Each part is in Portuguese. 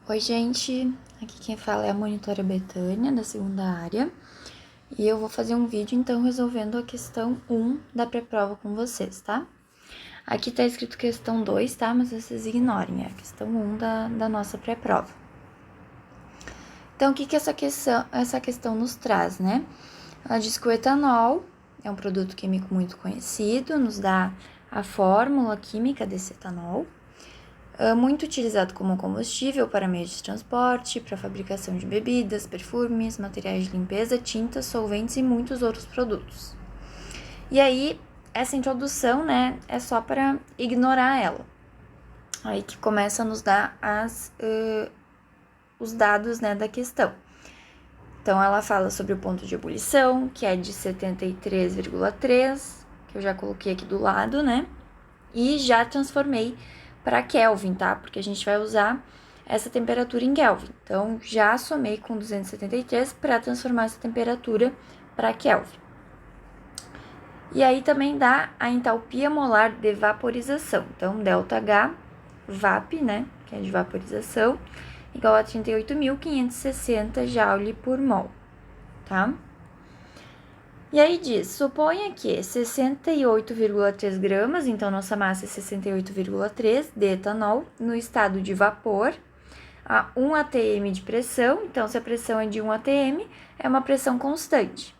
Oi, gente, aqui quem fala é a monitora Betânia, da segunda área, e eu vou fazer um vídeo, então, resolvendo a questão 1 da pré-prova com vocês, tá? Aqui tá escrito questão 2, tá? Mas vocês ignorem, é a questão 1 da nossa pré-prova. Então, o que essa questão nos traz, né? Ela diz que o etanol é um produto químico muito conhecido, nos dá a fórmula química desse etanol, muito utilizado como combustível para meios de transporte, para fabricação de bebidas, perfumes, materiais de limpeza, tintas, solventes e muitos outros produtos. E aí, essa introdução, né, é só para ignorar ela. Aí que começa a nos dar os dados, né, da questão. Então, ela fala sobre o ponto de ebulição, que é de 73,3, que eu já coloquei aqui do lado, né, e já transformei para Kelvin, tá? Porque a gente vai usar essa temperatura em Kelvin. Então, já somei com 273 para transformar essa temperatura para Kelvin. E aí também dá a entalpia molar de vaporização. Então, ΔH, VAP, né, que é de vaporização, igual a 38.560 Joule por mol, tá? E aí diz, suponha que 68,3 gramas, então nossa massa é 68,3 de etanol, no estado de vapor, a 1 atm de pressão, então se a pressão é de 1 atm, é uma pressão constante.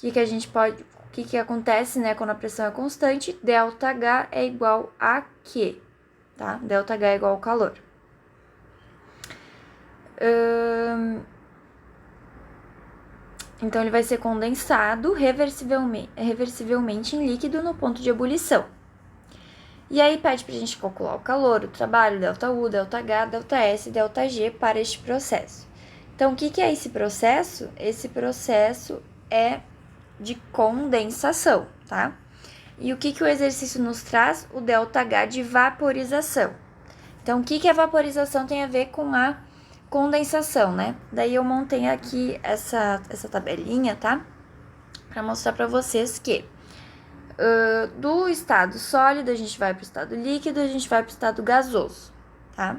O que acontece, né, quando a pressão é constante? ΔH é igual a quê? Tá? ΔH é igual ao calor. Então, ele vai ser condensado reversivelmente em líquido no ponto de ebulição. E aí, pede para a gente calcular o calor, o trabalho, ΔU, ΔH, ΔS e ΔG para este processo. Então, o que é esse processo? Esse processo é de condensação, tá? E o que o exercício nos traz? O ΔH de vaporização. Então, o que a vaporização tem a ver com a condensação, né? Daí eu montei aqui essa tabelinha, tá? Para mostrar para vocês que do estado sólido a gente vai para o estado líquido, a gente vai para o estado gasoso, tá?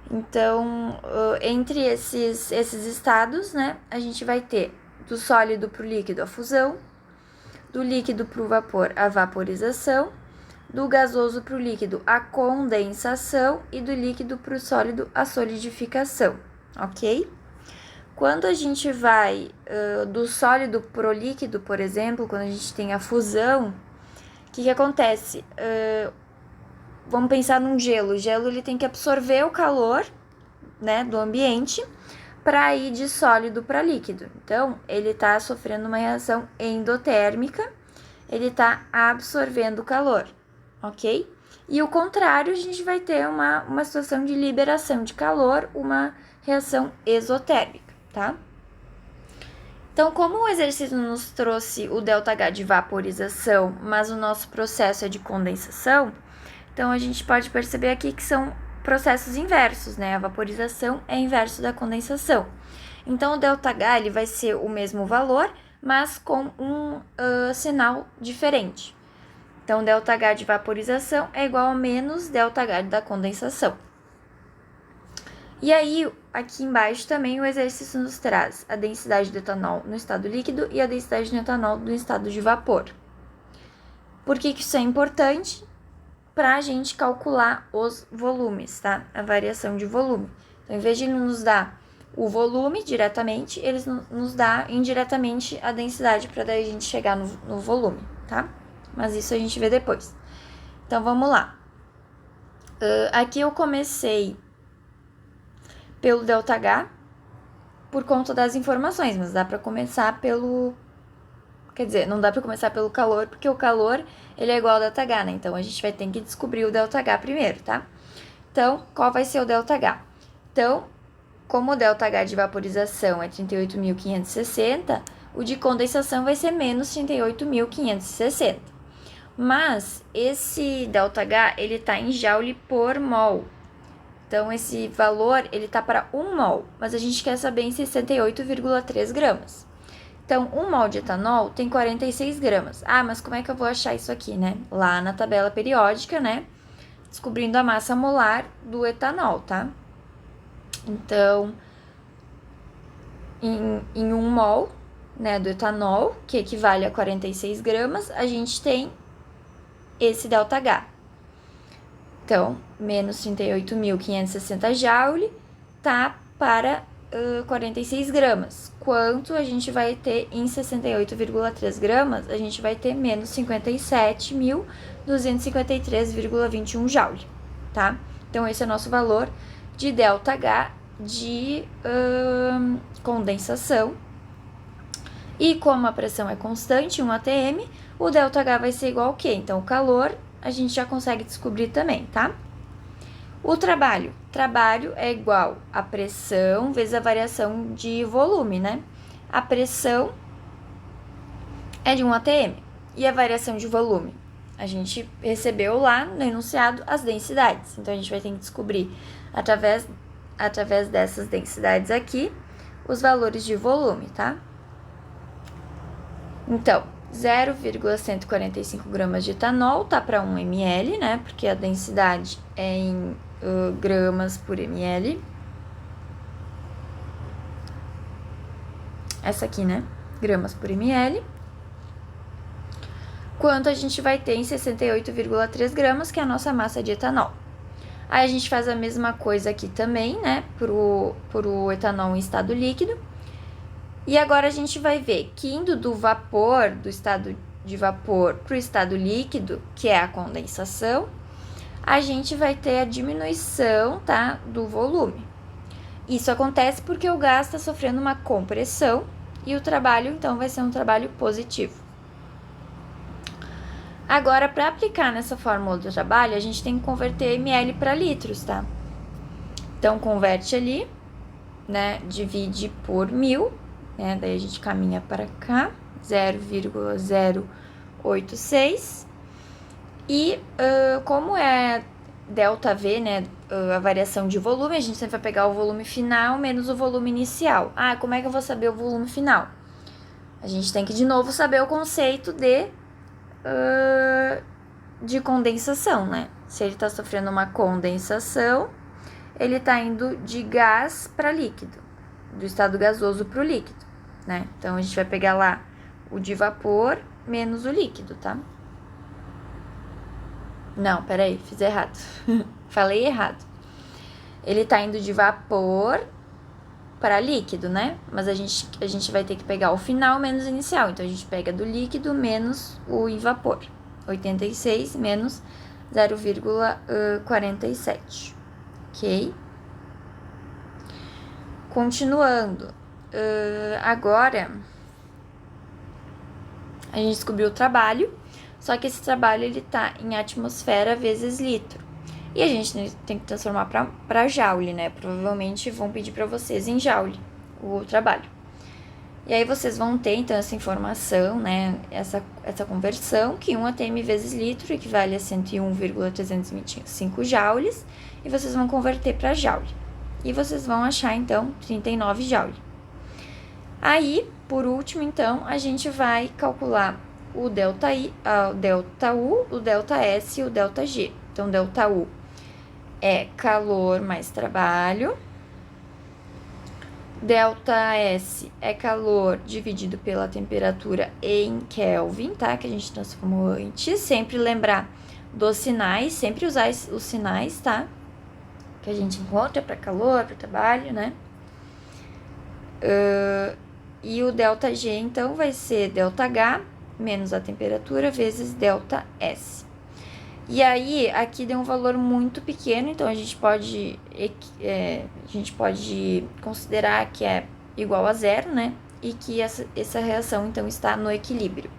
Então, entre esses estados, né, a gente vai ter do sólido para o líquido a fusão, do líquido para o vapor a vaporização, do gasoso para o líquido a condensação e do líquido para o sólido a solidificação, ok? Quando a gente vai do sólido para o líquido, por exemplo, quando a gente tem a fusão, o que acontece? Vamos pensar num gelo. O gelo ele tem que absorver o calor, né, do ambiente para ir de sólido para líquido. Então, ele está sofrendo uma reação endotérmica, ele está absorvendo o calor, ok? E o contrário, a gente vai ter uma situação de liberação de calor, uma reação exotérmica, tá? Então, como o exercício nos trouxe o ΔH de vaporização, mas o nosso processo é de condensação, então a gente pode perceber aqui que são processos inversos, né? A vaporização é inverso da condensação. Então, o ΔH ele vai ser o mesmo valor, mas com um sinal diferente. Então, ΔH de vaporização é igual a menos ΔH da condensação. E aí, aqui embaixo também o exercício nos traz a densidade do etanol no estado líquido e a densidade do etanol no estado de vapor. Por que isso é importante? Para a gente calcular os volumes, tá? A variação de volume. Então, em vez de ele nos dar o volume diretamente, ele nos dá indiretamente a densidade para daí a gente chegar no volume, tá? Mas isso a gente vê depois. Então, vamos lá. Aqui eu comecei pelo ΔH por conta das informações, mas dá para começar pelo... Quer dizer, não dá para começar pelo calor, porque o calor ele é igual ao ΔH, né? Então, a gente vai ter que descobrir o ΔH primeiro, tá? Então, qual vai ser o ΔH? Então, como o ΔH de vaporização é 38.560, o de condensação vai ser menos 38.560. Mas esse ΔH, ele tá em Joule por mol. Então, esse valor, ele tá para 1 mol, mas a gente quer saber em 68,3 gramas. Então, 1 mol de etanol tem 46 gramas. Ah, mas como é que eu vou achar isso aqui, né? Lá na tabela periódica, né? Descobrindo a massa molar do etanol, tá? Então, em 1 mol, né, do etanol, que equivale a 46 gramas, a gente tem esse ΔH. Então, menos 38.560 joule tá para 46 gramas. Quanto a gente vai ter em 68,3 gramas? A gente vai ter menos 57.253,21 joule, tá? Então, esse é o nosso valor de ΔH de condensação. E como a pressão é constante, 1 atm, o ΔH vai ser igual ao quê? Então, o calor a gente já consegue descobrir também, tá? O trabalho. Trabalho é igual a pressão vezes a variação de volume, né? A pressão é de 1 atm. E a variação de volume? A gente recebeu lá no enunciado as densidades. Então, a gente vai ter que descobrir, através dessas densidades aqui, os valores de volume, tá? Então, 0,145 gramas de etanol tá para 1 ml, né? Porque a densidade é em gramas por ml. Essa aqui, né? Gramas por ml. Quanto a gente vai ter em 68,3 gramas, que é a nossa massa de etanol. Aí a gente faz a mesma coisa aqui também, né? Pro etanol em estado líquido. E agora a gente vai ver que indo do vapor, do estado de vapor para o estado líquido, que é a condensação, a gente vai ter a diminuição, tá, do volume. Isso acontece porque o gás está sofrendo uma compressão e o trabalho, então, vai ser um trabalho positivo. Agora, para aplicar nessa fórmula do trabalho, a gente tem que converter ml para litros, tá? Então, converte ali, né, divide por 1000, né? Daí a gente caminha para cá, 0,086. E como é ΔV, né, a variação de volume, a gente sempre vai pegar o volume final menos o volume inicial. Ah, como é que eu vou saber o volume final? A gente tem que, de novo, saber o conceito de condensação, né? Se ele está sofrendo uma condensação, ele está indo de gás para líquido, do estado gasoso para o líquido, né? Então, a gente vai pegar lá o de vapor menos o líquido, tá? Não, peraí, fiz errado. Falei errado. Ele tá indo de vapor para líquido, né? Mas a gente vai ter que pegar o final menos o inicial. Então, a gente pega do líquido menos o em vapor. 86 menos 0,47. Ok? Continuando. Agora, a gente descobriu o trabalho. Só que esse trabalho, ele tá em atmosfera vezes litro. E a gente tem que transformar para joule, né? Provavelmente vão pedir para vocês em joule o trabalho. E aí vocês vão ter, então, essa informação, né? Essa conversão, que 1 atm vezes litro equivale a 101,325 joules. E vocês vão converter para joule. E vocês vão achar, então, 39 joule. Aí, por último, então, a gente vai calcular o ΔI, o ΔU, o ΔS e o ΔG. Então, ΔU é calor mais trabalho. ΔS é calor dividido pela temperatura em Kelvin, tá? Que a gente transformou antes. Sempre lembrar dos sinais, sempre usar os sinais, tá? Que a gente encontra para calor, para trabalho, né? E o ΔG, então, vai ser ΔH menos a temperatura vezes ΔS. E aí, aqui deu um valor muito pequeno, então a gente pode considerar que é igual a zero, né? E que essa reação, então, está no equilíbrio.